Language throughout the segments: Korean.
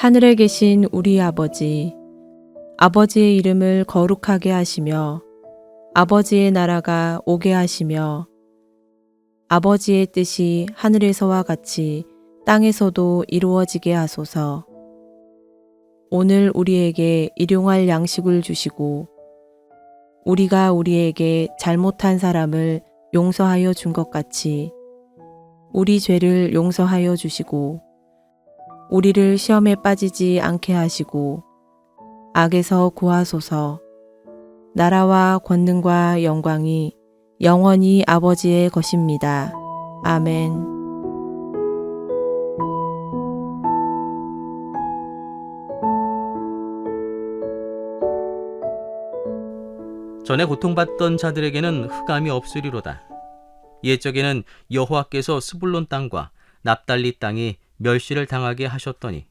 하늘에 계신 우리 아버지, 아버지의 이름을 거룩하게 하시며 아버지의 나라가 오게 하시며 아버지의 뜻이 하늘에서와 같이 땅에서도 이루어지게 하소서. 오늘 우리에게 일용할 양식을 주시고 우리가 우리에게 잘못한 사람을 용서하여 준 것 같이 우리 죄를 용서하여 주시고 우리를 시험에 빠지지 않게 하시고 악에서 구하소서. 나라와 권능과 영광이 영원히 아버지의 것입니다. 아멘. 전에 고통받던 자들에게는 흑암이 없으리로다. 옛적에는 여호와께서 스불론 땅과 납달리 땅이 멸시를 당하게 하셨더니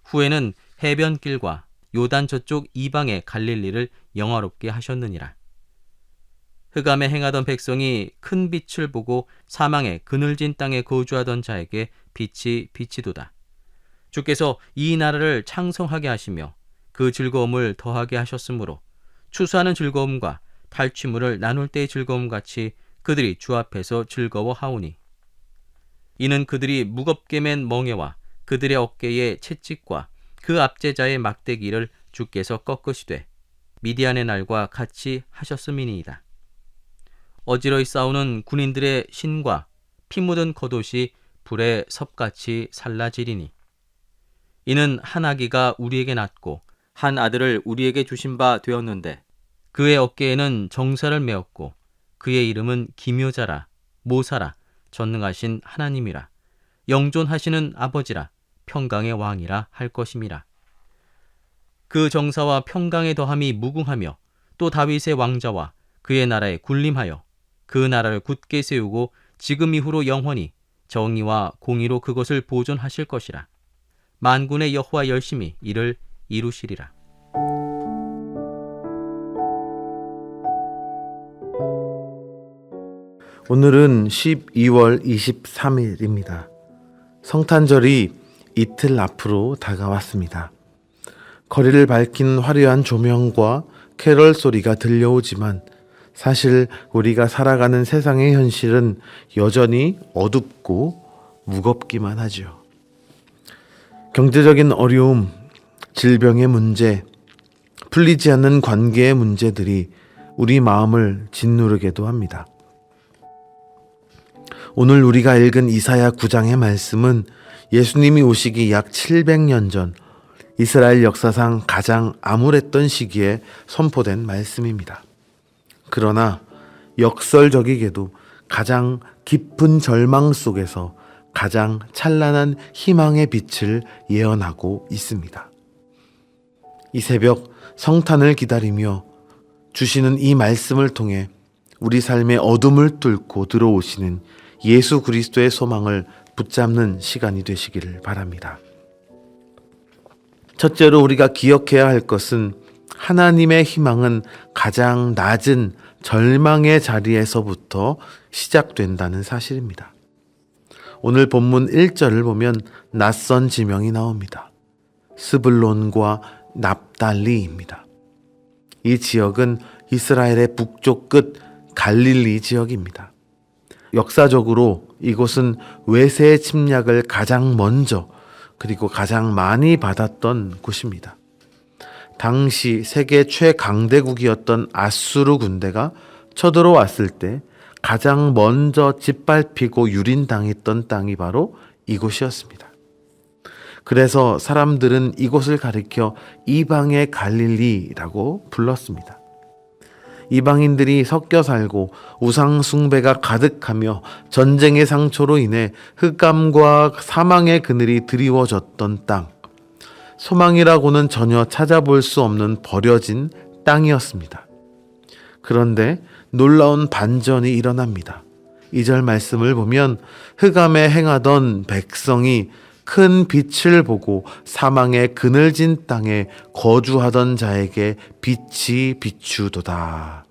후에는 해변길과 요단 저쪽 이방의 갈릴리를 영화롭게 하셨느니라. 흑암에 행하던 백성이 큰 빛을 보고 사망의 그늘진 땅에 거주하던 자에게 빛이 비치도다. 주께서 이 나라를 창성하게 하시며 그 즐거움을 더하게 하셨으므로 추수하는 즐거움과 탈취물을 나눌 때의 즐거움 같이 그들이 주 앞에서 즐거워하오니 이는 그들이 무겁게 맨 멍에와 그들의 어깨에 채찍과 그 압제자의 막대기를 주께서 꺾으시되 미디안의 날과 같이 하셨음이니이다. 어지러이 싸우는 군인들의 신과 피 묻은 겉옷이 불에 섭같이 살라지리니 이는 한 아기가 우리에게 낳고 한 아들을 우리에게 주신 바 되었는데 그의 어깨에는 정사를 메었고 그의 이름은 기묘자라 모사라 전능하신 하나님이라 영존하시는 아버지라 평강의 왕이라 할 것임이라. 그 정사와 평강의 더함이 무궁하며 또 다윗의 왕자와 그의 나라에 군림하여 그 나라를 굳게 세우고 지금 이후로 영원히 정의와 공의로 그것을 보존하실 것이라. 만군의 여호와 열심히 이를 이루시리라. 오늘은 12월 23일입니다. 성탄절이 이틀 앞으로 다가왔습니다. 거리를 밝힌 화려한 조명과 캐럴 소리가 들려오지만 사실 우리가 살아가는 세상의 현실은 여전히 어둡고 무겁기만 하죠. 경제적인 어려움, 질병의 문제, 풀리지 않는 관계의 문제들이 우리 마음을 짓누르게도 합니다. 오늘 우리가 읽은 이사야 9장의 말씀은 예수님이 오시기 약 700년 전 이스라엘 역사상 가장 암울했던 시기에 선포된 말씀입니다. 그러나 역설적이게도 가장 깊은 절망 속에서 가장 찬란한 희망의 빛을 예언하고 있습니다. 이 새벽 성탄을 기다리며 주시는 이 말씀을 통해 우리 삶의 어둠을 뚫고 들어오시는 예수 그리스도의 소망을 붙잡는 시간이 되시기를 바랍니다. 첫째로 우리가 기억해야 할 것은 하나님의 희망은 가장 낮은 절망의 자리에서부터 시작된다는 사실입니다. 오늘 본문 1절을 보면 낯선 지명이 나옵니다. 스불론과 납달리입니다. 이 지역은 이스라엘의 북쪽 끝 갈릴리 지역입니다. 역사적으로 이곳은 외세의 침략을 가장 먼저 그리고 가장 많이 받았던 곳입니다. 당시 세계 최강대국이었던 아수르 군대가 쳐들어왔을 때 가장 먼저 짓밟히고 유린당했던 땅이 바로 이곳이었습니다. 그래서 사람들은 이곳을 가리켜 이방의 갈릴리라고 불렀습니다. 이방인들이 섞여 살고 우상 숭배가 가득하며 전쟁의 상처로 인해 흑암과 사망의 그늘이 드리워졌던 땅, 소망이라고는 전혀 찾아볼 수 없는 버려진 땅이었습니다. 그런데 놀라운 반전이 일어납니다. 2절 말씀을 보면 흑암에 행하던 백성이 큰 빛을 보고 사망의 그늘진 땅에 거주하던 자에게 빛이 비추도다.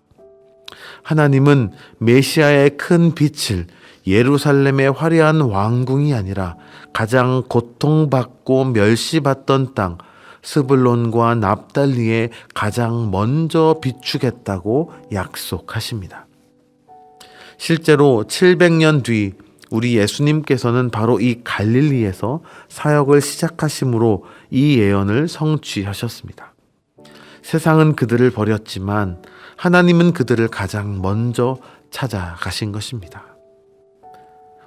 하나님은 메시아의 큰 빛을 예루살렘의 화려한 왕궁이 아니라 가장 고통받고 멸시받던 땅 스불론과 납달리에 가장 먼저 비추겠다고 약속하십니다. 실제로 700년 뒤 우리 예수님께서는 바로 이 갈릴리에서 사역을 시작하심으로 이 예언을 성취하셨습니다. 세상은 그들을 버렸지만 하나님은 그들을 가장 먼저 찾아가신 것입니다.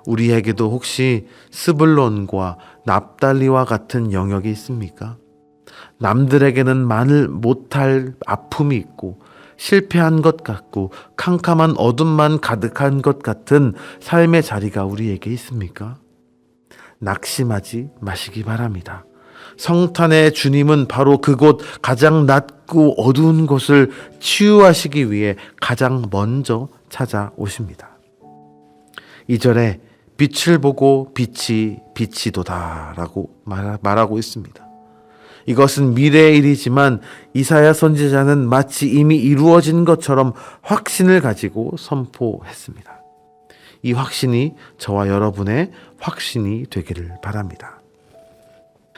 우리에게도 혹시 스불론과 납달리와 같은 영역이 있습니까? 남들에게는 말 못할 아픔이 있고 실패한 것 같고 캄캄한 어둠만 가득한 것 같은 삶의 자리가 우리에게 있습니까? 낙심하지 마시기 바랍니다. 성탄의 주님은 바로 그곳 가장 낮고 어두운 곳을 치유하시기 위해 가장 먼저 찾아오십니다. 2절에 빛을 보고 빛이 빛이도다 라고 말하고 있습니다. 이것은 미래의 일이지만 이사야 선지자는 마치 이미 이루어진 것처럼 확신을 가지고 선포했습니다. 이 확신이 저와 여러분의 확신이 되기를 바랍니다.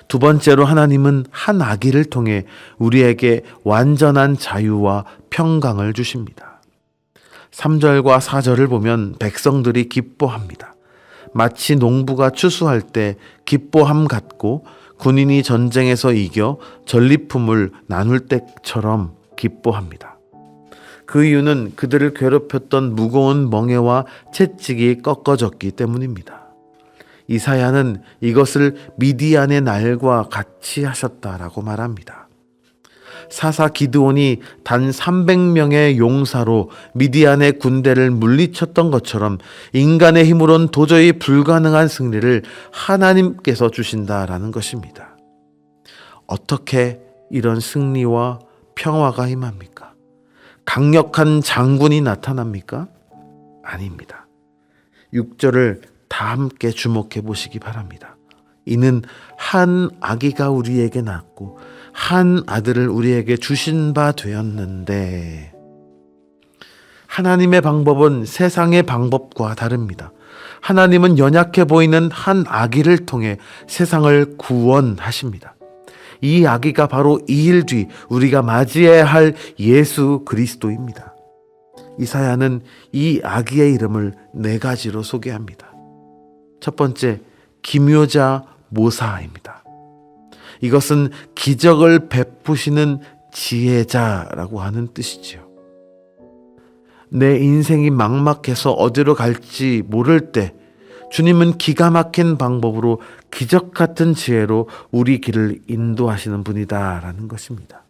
두 번째로 하나님은 한 아기를 통해 우리에게 완전한 자유와 평강을 주십니다. 3절과 4절을 보면 백성들이 기뻐합니다. 마치 농부가 추수할 때 기뻐함 같고 군인이 전쟁에서 이겨 전리품을 나눌 때처럼 기뻐합니다. 그 이유는 그들을 괴롭혔던 무거운 멍에와 채찍이 꺾어졌기 때문입니다. 이사야는 이것을 미디안의 날과 같이 하셨다라고 말합니다. 사사 기드온이 단 300명의 용사로 미디안의 군대를 물리쳤던 것처럼 인간의 힘으론 도저히 불가능한 승리를 하나님께서 주신다라는 것입니다. 어떻게 이런 승리와 평화가 임합니까? 강력한 장군이 나타납니까? 아닙니다. 6절을 다 함께 주목해 보시기 바랍니다. 이는 한 아기가 우리에게 낳고 한 아들을 우리에게 주신 바 되었는데, 하나님의 방법은 세상의 방법과 다릅니다. 하나님은 연약해 보이는 한 아기를 통해 세상을 구원하십니다. 이 아기가 바로 2일 뒤 우리가 맞이해야 할 예수 그리스도입니다. 이사야는 이 아기의 이름을 4가지로 소개합니다. 첫 번째, 기묘자 모사입니다. 이것은 기적을 베푸시는 지혜자라고 하는 뜻이지요. 내 인생이 막막해서 어디로 갈지 모를 때 주님은 기가 막힌 방법으로 기적 같은 지혜로 우리 길을 인도하시는 분이다라는 것입니다.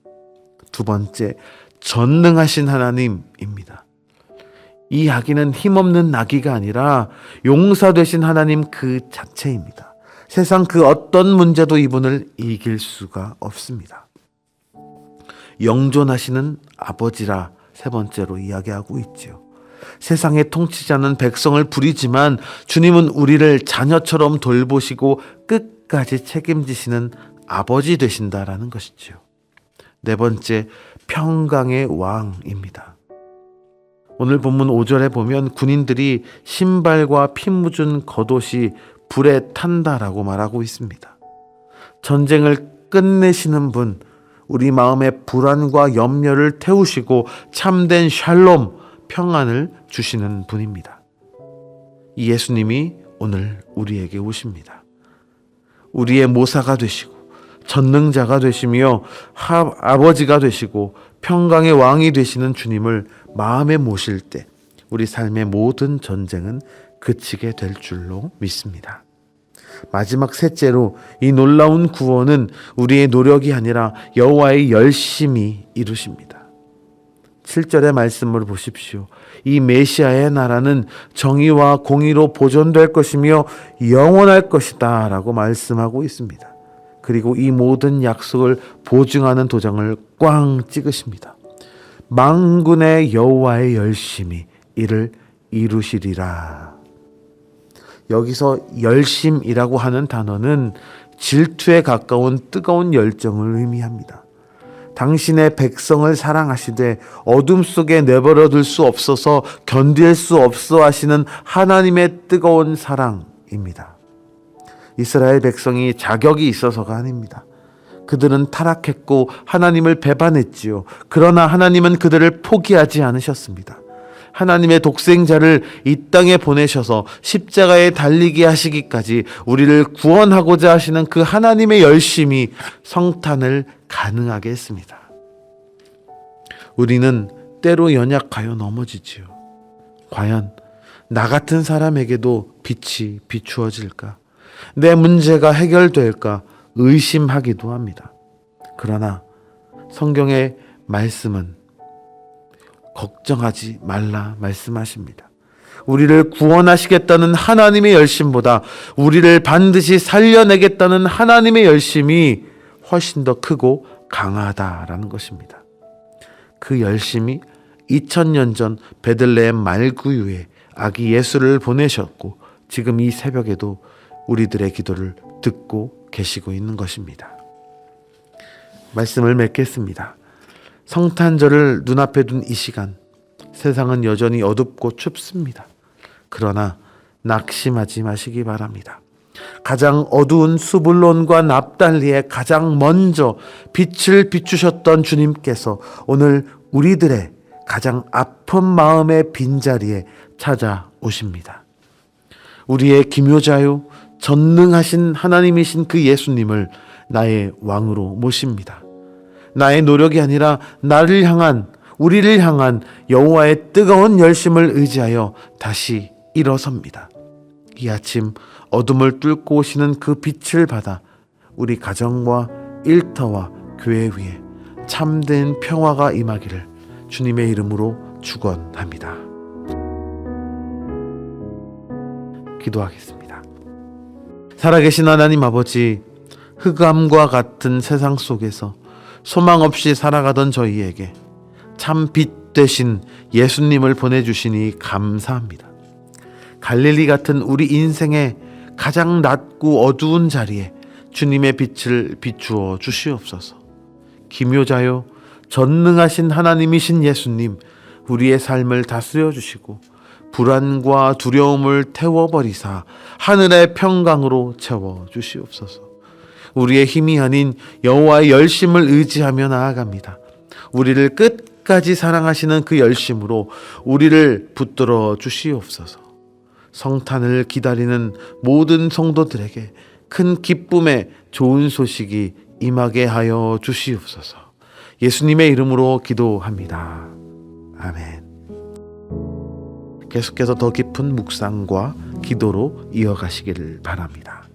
두 번째, 전능하신 하나님입니다. 이 아기는 힘없는 아기가 아니라 용사 되신 하나님 그 자체입니다. 세상 그 어떤 문제도 이분을 이길 수가 없습니다. 영존하시는 아버지라 세 번째로 이야기하고 있죠. 세상의 통치자는 백성을 부리지만 주님은 우리를 자녀처럼 돌보시고 끝까지 책임지시는 아버지 되신다라는 것이죠. 네 번째, 평강의 왕입니다. 오늘 본문 5절에 보면 군인들이 신발과 피 묻은 겉옷이 불에 탄다라고 말하고 있습니다. 전쟁을 끝내시는 분, 우리 마음의 불안과 염려를 태우시고 참된 샬롬, 평안을 주시는 분입니다. 이 예수님이 오늘 우리에게 오십니다. 우리의 모사가 되시고 전능자가 되시며 아버지가 되시고 평강의 왕이 되시는 주님을 마음에 모실 때 우리 삶의 모든 전쟁은 그치게 될 줄로 믿습니다. 마지막 셋째로 이 놀라운 구원은 우리의 노력이 아니라 여호와의 열심히 이루십니다. 7절의 말씀을 보십시오. 이 메시아의 나라는 정의와 공의로 보존될 것이며 영원할 것이다 라고 말씀하고 있습니다. 그리고 이 모든 약속을 보증하는 도장을 꽝 찍으십니다. 만군의 여호와의 열심히 이를 이루시리라. 여기서 열심이라고 하는 단어는 질투에 가까운 뜨거운 열정을 의미합니다. 당신의 백성을 사랑하시되 어둠 속에 내버려둘 수 없어서 견딜 수 없어 하시는 하나님의 뜨거운 사랑입니다. 이스라엘 백성이 자격이 있어서가 아닙니다. 그들은 타락했고 하나님을 배반했지요. 그러나 하나님은 그들을 포기하지 않으셨습니다. 하나님의 독생자를 이 땅에 보내셔서 십자가에 달리게 하시기까지 우리를 구원하고자 하시는 그 하나님의 열심이 성탄을 가능하게 했습니다. 우리는 때로 연약하여 넘어지지요. 과연 나 같은 사람에게도 빛이 비추어질까? 내 문제가 해결될까? 의심하기도 합니다. 그러나 성경의 말씀은 걱정하지 말라 말씀하십니다. 우리를 구원하시겠다는 하나님의 열심보다 우리를 반드시 살려내겠다는 하나님의 열심이 훨씬 더 크고 강하다라는 것입니다. 그 열심이 2000년 전 베들레헴 말구유에 아기 예수를 보내셨고 지금 이 새벽에도 우리들의 기도를 듣고 계시고 있는 것입니다. 말씀을 맺겠습니다. 성탄절을 눈앞에 둔 이 시간, 세상은 여전히 어둡고 춥습니다. 그러나 낙심하지 마시기 바랍니다. 가장 어두운 수불론과 납달리에 가장 먼저 빛을 비추셨던 주님께서 오늘 우리들의 가장 아픈 마음의 빈자리에 찾아오십니다. 우리의 기묘자요 전능하신 하나님이신 그 예수님을 나의 왕으로 모십니다. 나의 노력이 아니라 나를 향한, 우리를 향한 여호와의 뜨거운 열심을 의지하여 다시 일어섭니다. 이 아침 어둠을 뚫고 오시는 그 빛을 받아 우리 가정과 일터와 교회 위에 참된 평화가 임하기를 주님의 이름으로 축원합니다. 기도하겠습니다. 살아계신 하나님 아버지, 흑암과 같은 세상 속에서 소망 없이 살아가던 저희에게 참 빛 되신 예수님을 보내주시니 감사합니다. 갈릴리 같은 우리 인생의 가장 낮고 어두운 자리에 주님의 빛을 비추어 주시옵소서. 기묘자요 전능하신 하나님이신 예수님, 우리의 삶을 다스려 주시고 불안과 두려움을 태워버리사 하늘의 평강으로 채워 주시옵소서. 우리의 힘이 아닌 여호와의 열심을 의지하며 나아갑니다. 우리를 끝까지 사랑하시는 그 열심으로 우리를 붙들어 주시옵소서. 성탄을 기다리는 모든 성도들에게 큰 기쁨의 좋은 소식이 임하게 하여 주시옵소서. 예수님의 이름으로 기도합니다. 아멘. 계속해서 더 깊은 묵상과 기도로 이어가시기를 바랍니다.